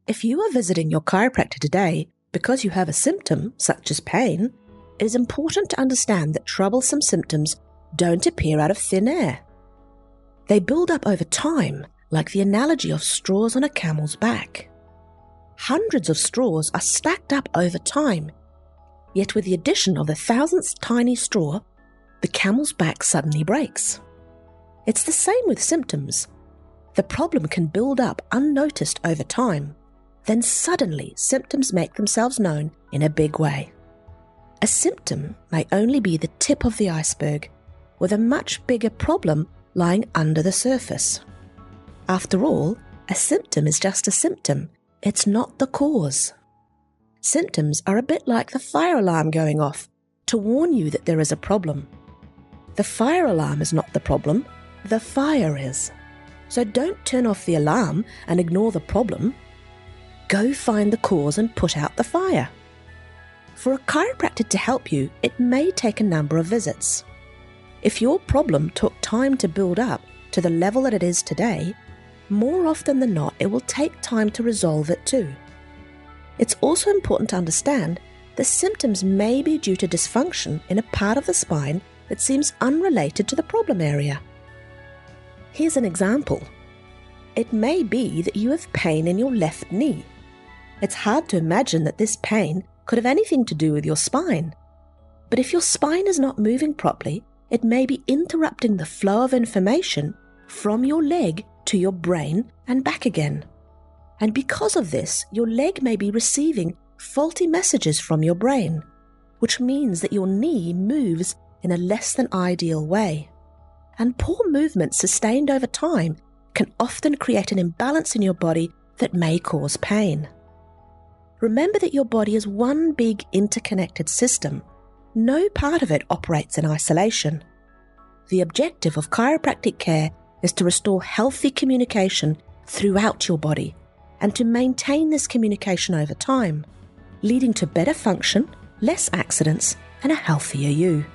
If you are visiting your chiropractor today because you have a symptom, such as pain, it is important to understand that troublesome symptoms don't appear out of thin air. They build up over time, like the analogy of straws on a camel's back. Hundreds of straws are stacked up over time, yet with the addition of the 1,000th tiny straw, the camel's back suddenly breaks. It's the same with symptoms. The problem can build up unnoticed over time, then suddenly symptoms make themselves known in a big way. A symptom may only be the tip of the iceberg, with a much bigger problem lying under the surface. After all, a symptom is just a symptom. It's not the cause. Symptoms are a bit like the fire alarm going off to warn you that there is a problem. The fire alarm is not the problem, the fire is. So don't turn off the alarm and ignore the problem. Go find the cause and put out the fire. For a chiropractor to help you, it may take a number of visits. If your problem took time to build up to the level that it is today, more often than not, it will take time to resolve it too. It's also important to understand the symptoms may be due to dysfunction in a part of the spine that seems unrelated to the problem area. Here's an example. It may be that you have pain in your left knee. It's hard to imagine that this pain could have anything to do with your spine. But if your spine is not moving properly, it may be interrupting the flow of information from your leg to your brain and back again. And because of this, your leg may be receiving faulty messages from your brain, which means that your knee moves in a less than ideal way. And poor movement sustained over time can often create an imbalance in your body that may cause pain. Remember that your body is one big interconnected system. No part of it operates in isolation. The objective of chiropractic care is to restore healthy communication throughout your body and to maintain this communication over time, leading to better function, less accidents, and a healthier you.